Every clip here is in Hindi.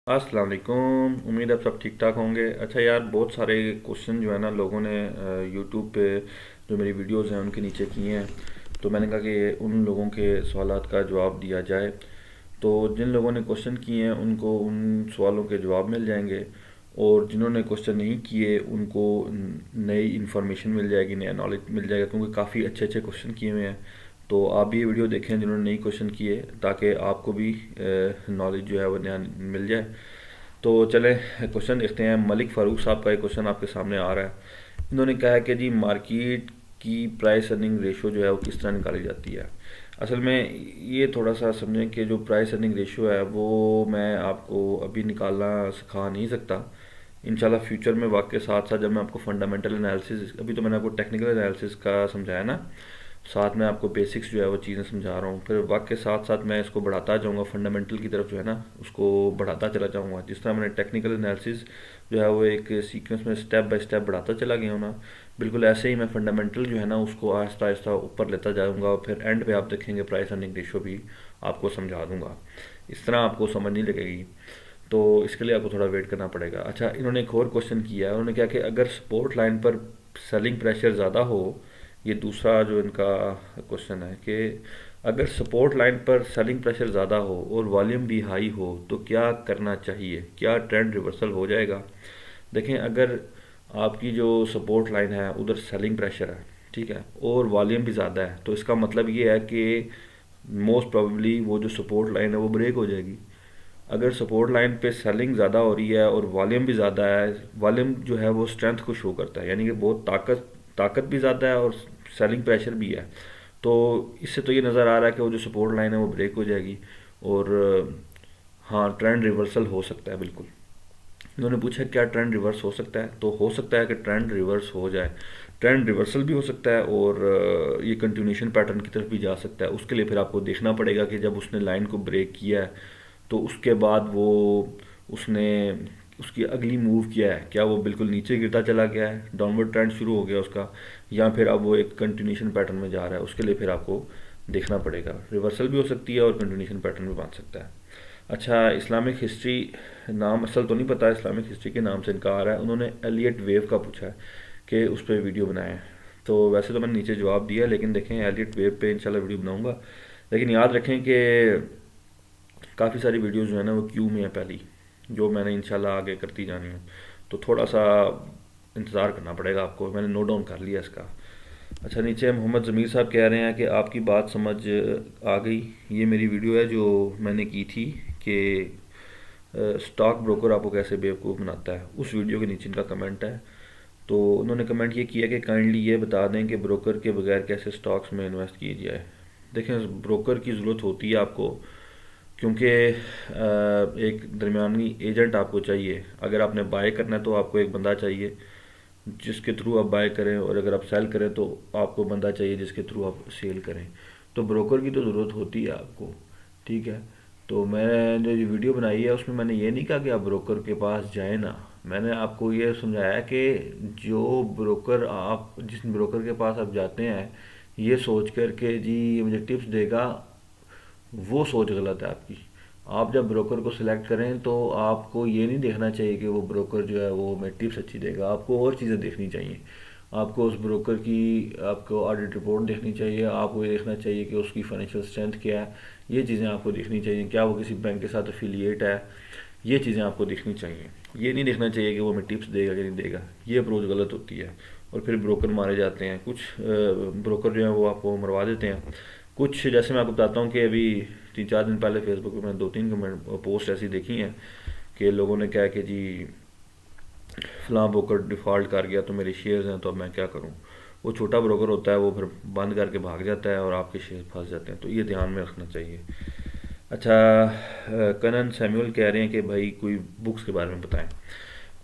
अस्सलाम वालेकुम। उम्मीद है आप सब ठीक ठाक होंगे। अच्छा यार, बहुत सारे क्वेश्चन जो है ना लोगों ने यूट्यूब पे जो मेरी वीडियोस हैं उनके नीचे किए हैं। तो मैंने कहा कि उन लोगों के सवालात का जवाब दिया जाए। तो जिन लोगों ने क्वेश्चन किए हैं उनको उन सवालों के जवाब मिल जाएंगे, और जिन्होंने क्वेश्चन नहीं किए उनको नई इन्फॉर्मेशन मिल जाएगी, नया नॉलेज मिल जाएगा, क्योंकि काफ़ी अच्छे अच्छे क्वेश्चन किए हुए हैं। तो आप भी ये वीडियो देखें जिन्होंने नहीं क्वेश्चन किए, ताकि आपको भी नॉलेज जो है वो नया मिल जाए। तो चलें क्वेश्चन देखते हैं। मलिक फ़ारूक साहब का एक क्वेश्चन आपके सामने आ रहा है। इन्होंने कहा है कि जी मार्केट की प्राइस अर्निंग रेशो जो है वो किस तरह निकाली जाती है। असल में ये थोड़ा सा समझें कि जो प्राइस अर्निंग रेशो है वो मैं आपको अभी निकालना सिखा नहीं सकता। इंशाल्लाह फ्यूचर में वक्त के साथ साथ जब मैं आपको फंडामेंटल एनालिसिस, अभी तो मैंने आपको टेक्निकल एनालिसिस का समझाया ना, साथ में आपको बेसिक्स जो है वो चीज़ें समझा रहा हूँ, फिर वक्त के साथ साथ मैं इसको बढ़ाता जाऊँगा, फंडामेंटल की तरफ जो है ना उसको बढ़ाता चला जाऊँगा। जिस तरह मैंने टेक्निकल एनालिसिस जो है वो एक सीक्वेंस में स्टेप बाय स्टेप बढ़ाता चला गया हूँ ना, बिल्कुल ऐसे ही मैं फंडामेंटल जो है ना उसको आहिस्ता आहिस्ता ऊपर लेता जाऊँगा, और फिर एंड पे आप देखेंगे प्राइस अर्निंग रेशो भी आपको समझा दूँगा। इस तरह आपको समझ नहीं लगेगी, तो इसके लिए आपको थोड़ा वेट करना पड़ेगा। अच्छा, इन्होंने एक और क्वेश्चन किया है। उन्होंने क्या कि अगर सपोर्ट लाइन पर सेलिंग प्रेशर ज़्यादा हो, ये दूसरा जो इनका क्वेश्चन है कि अगर सपोर्ट लाइन पर सेलिंग प्रेशर ज़्यादा हो और वॉल्यूम भी हाई हो तो क्या करना चाहिए, क्या ट्रेंड रिवर्सल हो जाएगा। देखें, अगर आपकी जो सपोर्ट लाइन है उधर सेलिंग प्रेशर है, ठीक है, और वॉल्यूम भी ज़्यादा है, तो इसका मतलब ये है कि मोस्ट प्रोबेबली वो जो सपोर्ट लाइन है वो ब्रेक हो जाएगी। अगर सपोर्ट लाइन पे सेलिंग ज़्यादा हो रही है और वॉल्यूम भी ज़्यादा है, वॉल्यूम जो है वो स्ट्रेंथ को शो करता है, यानी कि बहुत ताकत ताकत भी ज़्यादा है और सेलिंग प्रेशर भी है। तो इससे तो ये नज़र आ रहा है कि वो जो सपोर्ट लाइन है वो ब्रेक हो जाएगी, और हाँ, ट्रेंड रिवर्सल हो सकता है बिल्कुल। उन्होंने पूछा क्या ट्रेंड रिवर्स हो सकता है, तो हो सकता है कि ट्रेंड रिवर्स हो जाए। ट्रेंड रिवर्सल भी हो सकता है, और ये कंटिन्यूशन पैटर्न की तरफ भी जा सकता है। उसके लिए फिर आपको देखना पड़ेगा कि जब उसने लाइन को ब्रेक किया है तो उसके बाद वो उसने उसकी अगली मूव किया है, क्या वो बिल्कुल नीचे गिरता चला गया है, डाउनवर्ड ट्रेंड शुरू हो गया उसका, या फिर अब वो एक कंटिन्यूशन पैटर्न में जा रहा है। उसके लिए फिर आपको देखना पड़ेगा। रिवर्सल भी हो सकती है और कंटिन्यूशन पैटर्न भी बन सकता है। अच्छा, इस्लामिक हिस्ट्री, नाम असल तो नहीं पता, इस्लामिक हिस्ट्री के नाम से इनका आ रहा है। उन्होंने एलियट वेव का पूछा है कि उस पर वीडियो बनाए। तो वैसे तो मैंने नीचे जवाब दिया है, लेकिन देखें एलियट वेव पे इंशाल्लाह वीडियो बनाऊंगा। लेकिन याद रखें कि काफ़ी सारी वीडियोस जो है ना वो क्यू में है पहली, जो मैंने इंशाल्लाह आगे करती जानी है। तो थोड़ा सा इंतज़ार करना पड़ेगा आपको, मैंने नोट डाउन कर लिया इसका। अच्छा, नीचे मोहम्मद ज़मीर साहब कह रहे हैं कि आपकी बात समझ आ गई। ये मेरी वीडियो है जो मैंने की थी कि स्टॉक ब्रोकर आपको कैसे बेवकूफ़ बनाता है, उस वीडियो के नीचे इनका कमेंट है। तो उन्होंने कमेंट ये किया कि काइंडली ये बता दें कि ब्रोकर के बगैर कैसे स्टॉक्स में इन्वेस्ट किया जाए। देखें, ब्रोकर की ज़रूरत होती है आपको, क्योंकि एक दरमियानी एजेंट आपको चाहिए। अगर आपने बाय करना है तो आपको एक बंदा चाहिए जिसके थ्रू आप बाय करें, और अगर आप सेल करें तो आपको बंदा चाहिए जिसके थ्रू आप सेल करें। तो ब्रोकर की तो ज़रूरत होती है आपको, ठीक है। तो मैंने जो ये वीडियो बनाई है उसमें मैंने ये नहीं कहा कि आप ब्रोकर के पास जाए ना, मैंने आपको ये समझाया कि जो ब्रोकर आप जिस ब्रोकर के पास आप जाते हैं ये सोच कर के जी ये मुझे टिप्स देगा, वो सोच गलत है आपकी। आप जब ब्रोकर को सिलेक्ट करें तो आपको ये नहीं देखना चाहिए कि वो ब्रोकर जो है वो हमें टिप्स अच्छी देगा, आपको और चीज़ें देखनी चाहिए। आपको उस ब्रोकर की आपको ऑडिट रिपोर्ट देखनी चाहिए, आपको ये देखना चाहिए कि उसकी फाइनेंशियल स्ट्रेंथ क्या है, ये चीज़ें आपको देखनी चाहिए। क्या वो किसी बैंक के साथ एफिलिएट है, ये चीज़ें आपको देखनी चाहिए। ये नहीं देखना चाहिए कि वो हमें टिप्स देगा कि नहीं देगा, ये अप्रोच गलत होती है। और फिर ब्रोकर मारे जाते हैं, कुछ ब्रोकर जो है वो आपको मरवा देते हैं। कुछ जैसे मैं आपको बताता हूँ कि अभी 3-4 दिन पहले फेसबुक पे मैंने 2-3 कमेंट पोस्ट ऐसी देखी हैं कि लोगों ने कहा कि जी फलां ब्रोकर डिफ़ॉल्ट कर गया तो मेरे शेयर्स हैं, तो अब मैं क्या करूं। वो छोटा ब्रोकर होता है, वो फिर बंद करके भाग जाता है और आपके शेयर फंस जाते हैं, तो ये ध्यान में रखना चाहिए। अच्छा, कनन सैमुअल कह रहे हैं कि भाई कोई बुक्स के बारे में बताएं।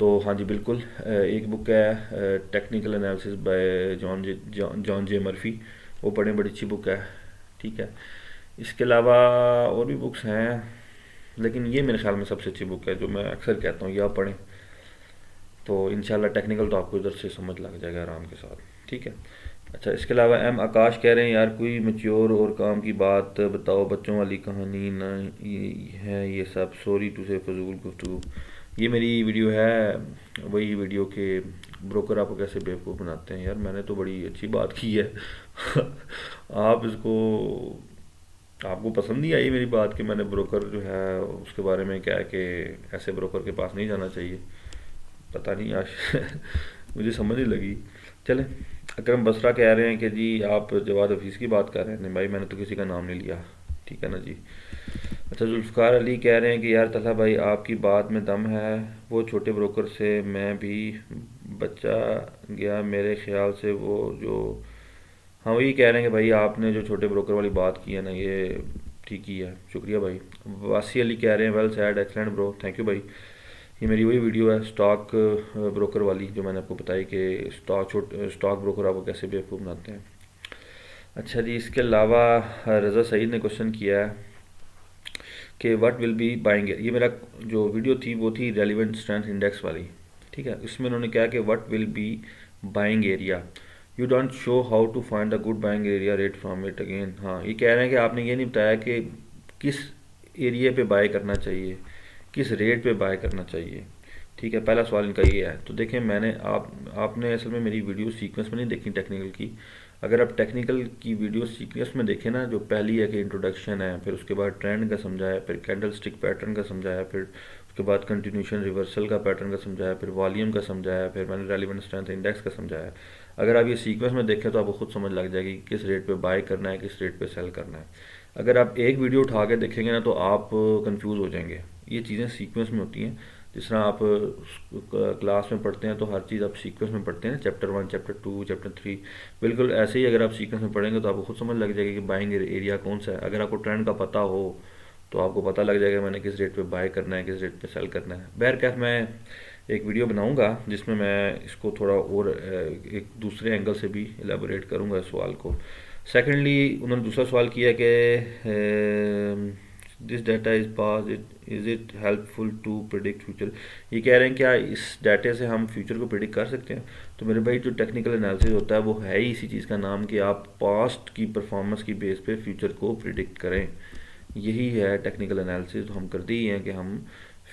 तो हाँ जी बिल्कुल, एक बुक है टेक्निकल एनालिसिस बाय जॉन जे मर्फी, वो पढ़ें, बड़ी अच्छी बुक है, ठीक है। इसके अलावा और भी बुक्स हैं, लेकिन ये मेरे ख्याल में सबसे अच्छी बुक है जो मैं अक्सर कहता हूँ ये आप पढ़ें। तो इंशाल्लाह टेक्निकल तो आपको इधर से समझ लग जाएगा आराम के साथ, ठीक है। अच्छा, इसके अलावा एम आकाश कह रहे हैं यार कोई मैच्योर और काम की बात बताओ, बच्चों वाली कहानी ना ये सब, सॉरी टू से फजूल गुफ्तगू। ये मेरी वीडियो है, वही वीडियो के ब्रोकर आपको कैसे बेवकूफ़ बनाते हैं। यार मैंने तो बड़ी अच्छी बात की है आप इसको, आपको पसंद नहीं आई मेरी बात कि मैंने ब्रोकर जो है उसके बारे में क्या है कि ऐसे ब्रोकर के पास नहीं जाना चाहिए। पता नहीं आज मुझे समझ नहीं लगी। चलें, अकरम बसरा कह रहे हैं कि जी आप जवाद हफीज़ की बात कर रहे हैं। नहीं भाई, मैंने तो किसी का नाम नहीं लिया, ठीक है ना जी। अच्छा, जुल्फ़कार अली कह रहे हैं कि यार तलहा भाई आपकी बात में दम है, वो छोटे ब्रोकर से मैं भी बचा गया मेरे ख्याल से, वो जो, हाँ वही कह रहे हैं कि भाई आपने जो छोटे ब्रोकर वाली बात की है ना, ये ठीक ही है, शुक्रिया भाई। वासी अली कह रहे हैं well sad excellent bro, thank you भाई। ये मेरी वही वीडियो है स्टॉक ब्रोकर वाली, जो मैंने आपको बताई कि स्टॉक ब्रोकर आपको कैसे बेवकूफ़ बनाते हैं। अच्छा जी, इसके अलावा रज़ा सईद ने क्वेश्चन किया है कि व्हाट विल बी बाइंग। ये मेरा जो वीडियो थी वो थी रेलिवेंट स्ट्रेंथ इंडेक्स वाली, ठीक है। इसमें उन्होंने कहा कि what will be buying area, you don't show how to find a good buying area rate from it again. हाँ, ये कह रहे हैं कि आपने ये नहीं बताया कि किस एरिया पे बाय करना चाहिए, किस रेट पे बाय करना चाहिए, ठीक है। पहला सवाल इनका ये है। तो देखें, मैंने आपने असल में मेरी वीडियो सीक्वेंस में नहीं देखी टेक्निकल की। अगर आप टेक्निकल की वीडियो सीक्वेंस में देखें ना, जो पहली है कि इंट्रोडक्शन है, फिर उसके बाद ट्रेंड का समझाया, फिर कैंडल स्टिक पैटर्न का समझाया, फिर उसके बाद कंटिन्यूशन रिवर्सल का पैटर्न का समझाया, फिर वॉल्यूम का समझाया, फिर मैंने रेलिवेंट स्ट्रेंथ इंडेक्स का समझाया। अगर आप ये सीक्वेंस में देखें तो आपको खुद समझ लग जाएगी कि किस रेट पे बाय करना है, किस रेट पे सेल करना है। अगर आप एक वीडियो उठा के देखेंगे ना तो आप कंफ्यूज हो जाएंगे। ये चीज़ें सीक्वेंस में होती हैं। जिस तरह आप क्लास में पढ़ते हैं तो हर चीज़ आप सीक्वेंस में पढ़ते हैं, चैप्टर 1, चैप्टर 2, चैप्टर 3, बिल्कुल ऐसे ही अगर आप सीक्वेंस में पढ़ेंगे तो आपको खुद समझ लग जाएगी कि बाइंग एरिया कौन सा है। अगर आपको ट्रेंड का पता हो तो आपको पता लग जाएगा मैंने किस रेट पे बाय करना है, किस रेट पे सेल करना है। बहरकैफ मैं एक वीडियो बनाऊंगा जिसमें मैं इसको थोड़ा और एक दूसरे एंगल से भी एलेबोरेट करूंगा इस सवाल को। सेकेंडली उन्होंने दूसरा सवाल किया कि this data is pass is it helpful to predict future. ये कह रहे हैं क्या इस डाटे से हम फ्यूचर को प्रिडिक्ट कर सकते हैं। तो मेरे भाई, जो टेक्निकल एनालिसिस होता है वो है ही इसी चीज़ का नाम कि आप पास्ट की परफॉर्मेंस की बेस पे फ्यूचर को प्रिडिक्ट करें। यही है टेक्निकल एनालिसिस। तो हम करते ही हैं कि हम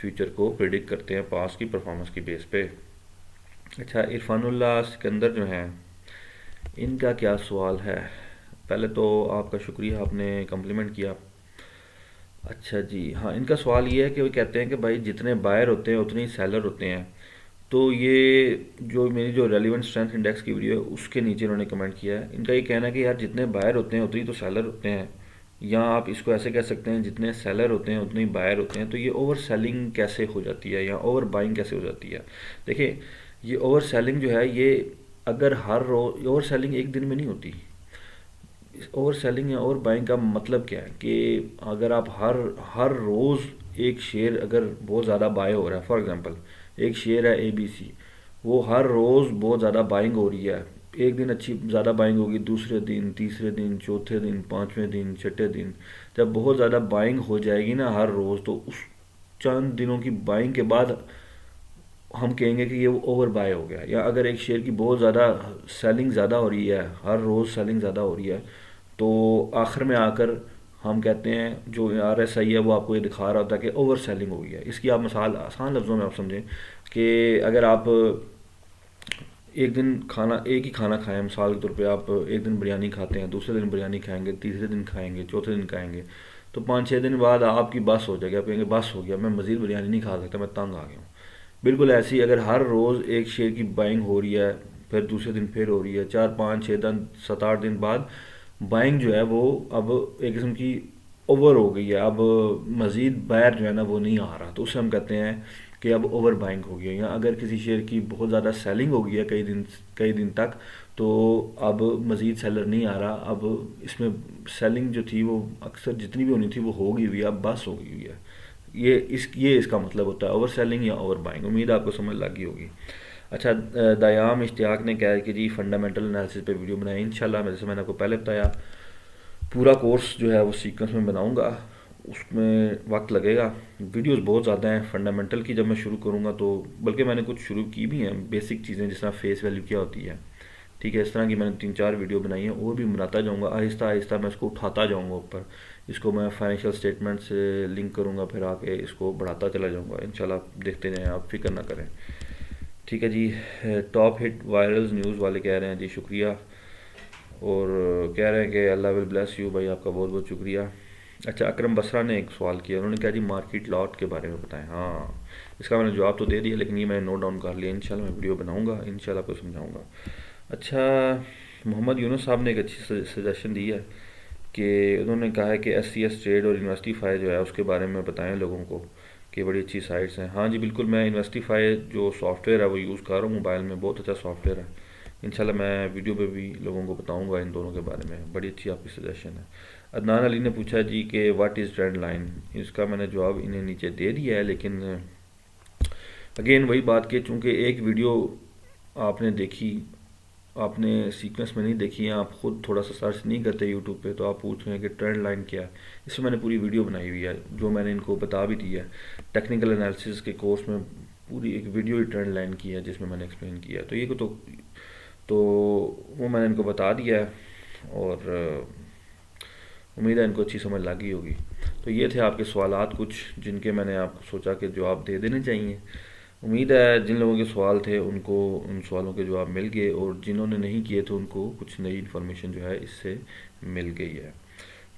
फ्यूचर को प्रिडिक्ट करते हैं पास्ट की परफॉर्मेंस की बेस पे। अच्छा, इरफानुल्लाह सिकंदर जो हैं, इनका क्या सवाल है। पहले तो आपका शुक्रिया, आपने कम्प्लीमेंट किया। अच्छा जी, हाँ, इनका सवाल ये है कि वो कहते हैं कि भाई जितने बायर होते हैं उतने ही सेलर होते हैं। तो ये जो मेरी जो रेलिवेंट स्ट्रेंथ इंडेक्स की वीडियो है उसके नीचे इन्होंने कमेंट किया है। इनका ये कहना है कि यार जितने बायर होते हैं उतने ही तो सेलर होते हैं, या आप इसको ऐसे कह सकते हैं जितने सेलर होते हैं उतने ही बायर होते हैं। तो ये ओवर सेलिंग कैसे हो जाती है या ओवर बाइंग कैसे हो जाती है। देखिए, ये ओवर सेलिंग जो है ये अगर हर रोज, ओवर सेलिंग एक दिन में नहीं होती। ओवर सेलिंग या ओवर बाइंग का मतलब क्या है कि अगर आप हर हर रोज़ एक शेयर अगर बहुत ज़्यादा बाय हो रहा है, फॉर एग्जांपल एक शेयर है ABC, वो हर रोज़ बहुत ज़्यादा बाइंग हो रही है। एक दिन अच्छी ज़्यादा बाइंग होगी, दूसरे दिन, तीसरे दिन, चौथे दिन, पाँचवें दिन, छठे दिन, जब बहुत ज़्यादा बाइंग हो जाएगी ना हर रोज़, तो उस चंद दिनों की बाइंग के बाद हम कहेंगे कि ये ओवर बाय हो गया। या अगर एक शेयर की बहुत ज़्यादा सेलिंग ज़्यादा हो रही है, हर रोज़ सेलिंग ज़्यादा हो रही है, तो आखिर में आकर हम कहते हैं जो RSI है वो आपको ये दिखा रहा होता है कि ओवर सेलिंग हो गई है। इसकी आप मिसाल आसान लफ्ज़ों में आप समझें कि अगर आप एक ही खाना खाएं, मिसाल के तौर पे आप एक दिन बिरयानी खाते हैं, दूसरे दिन बिरयानी खाएंगे, तीसरे दिन खाएंगे, चौथे दिन खाएंगे, तो 5-6 दिन बाद आपकी बस हो जाएगी। आप कहेंगे बस हो गया, मैं मज़ीद बिरयानी नहीं खा सकता, मैं तंग आ गया हूँ। बिल्कुल ऐसी अगर हर रोज़ एक शेयर की बाइंग हो रही है, फिर दूसरे दिन फिर हो रही है, 4-5-6 दिन 7-8 दिन बाद बाइंग जो है वो अब एक किस्म की ओवर हो गई है। अब मज़ीद बायर जो है ना वो नहीं आ रहा, तो उससे हम कहते हैं कि अब ओवर बाइंग हो गई है। या अगर किसी शेयर की बहुत ज़्यादा सेलिंग हो गई है कई दिन तक, तो अब मज़ीद सेलर नहीं आ रहा, अब इसमें सेलिंग जो थी वो अक्सर जितनी भी होनी थी वो हो गई हुई है, अब बस हो गई हुई है। ये इसका मतलब होता है ओवर सेलिंग या ओवर बाइंग। उम्मीद आपको समझ लगी होगी। अच्छा, दयाम इश्तियाक ने कहा है कि जी फंडामेंटल एनालिसिस पे वीडियो बनाएं इंशाल्लाह। जैसे मैंने आपको पहले बताया, पूरा कोर्स जो है वो सीक्वेंस में बनाऊंगा, उसमें वक्त लगेगा, वीडियोस बहुत ज़्यादा हैं। फंडामेंटल की जब मैं शुरू करूंगा तो, बल्कि मैंने कुछ शुरू की भी हैं बेसिक चीज़ें, जिस तरह फेस वैल्यू क्या होती है, ठीक है। इस तरह की मैंने 3-4 वीडियो बनाई हैं और भी बनाता जाऊँगा, आहिस्ता आहिस्ता मैं इसको उठाता जाऊँगा ऊपर। इसको मैं फाइनेंशियल स्टेटमेंट से लिंक करूँगा, फिर आके इसको बढ़ाता चला जाऊँगा इंशाल्लाह। देखते जाएँ, आप फिक्र ना करें। ठीक है जी। टॉप हिट वायरल्स न्यूज़ वाले कह रहे हैं जी शुक्रिया, और कह रहे हैं कि अल्लाह विल ब्लेस यू। भाई आपका बहुत बहुत शुक्रिया। अच्छा, अकरम बसरा ने एक सवाल किया, उन्होंने कहा जी मार्केट लॉट के बारे में बताएं। हाँ, इसका मैंने जवाब तो दे दिया, लेकिन ये मैंने नोट डाउन कर लिया। इंशाल्लाह मैं वीडियो बनाऊंगा, इंशाल्लाह आपको समझाऊंगा। अच्छा, मोहम्मद यूनुस साहब ने एक अच्छी सजेशन दी है कि उन्होंने कहा है कि SCS ट्रेड और इन्वेस्टिफाई जो है उसके बारे में बताएं लोगों को, कि बड़ी अच्छी साइट्स हैं। हाँ जी बिल्कुल, मैं इन्वेस्टिफाई जो सॉफ्टवेयर है वो यूज़ कर रहा हूँ मोबाइल में, बहुत अच्छा सॉफ्टवेयर है। इंशाल्लाह मैं वीडियो पे भी लोगों को बताऊंगा इन दोनों के बारे में। बड़ी अच्छी आपकी सजेशन है। अदनान अली ने पूछा जी कि व्हाट इज़ ट्रेंड लाइन। इसका मैंने जवाब इन्हें नीचे दे दिया है, लेकिन अगेन वही बात कि चूँकि एक वीडियो आपने देखी, आपने सीक्वेंस में नहीं देखी है, आप खुद थोड़ा सा सर्च नहीं करते यूट्यूब पे, तो आप पूछ रहे हैं कि ट्रेंड लाइन क्या है। इसमें मैंने पूरी वीडियो बनाई हुई है, जो मैंने इनको बता भी दी है। टेक्निकल एनालिसिस के कोर्स में पूरी एक वीडियो ही ट्रेंड लाइन की है, जिसमें मैंने एक्सप्लेन किया है। तो ये तो वो मैंने इनको बता दिया है, और उम्मीद है इनको अच्छी समझ लगी होगी। तो ये थे आपके सवालात कुछ, जिनके मैंने आपको सोचा कि जवाब दे देने चाहिए। उम्मीद है जिन लोगों के सवाल थे उनको उन सवालों के जवाब मिल गए, और जिन्होंने नहीं किए थे उनको कुछ नई इन्फॉर्मेशन जो है इससे मिल गई है।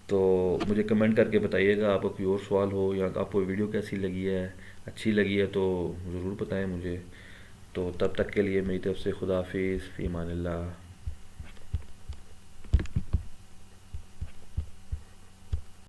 तो मुझे कमेंट करके बताइएगा आपका कोई और सवाल हो, या आपको वीडियो कैसी लगी है। अच्छी लगी है तो ज़रूर बताएं मुझे। तो तब तक के लिए मेरी तरफ से खुदा हाफिज़, फ़ी अमानिल्लाह।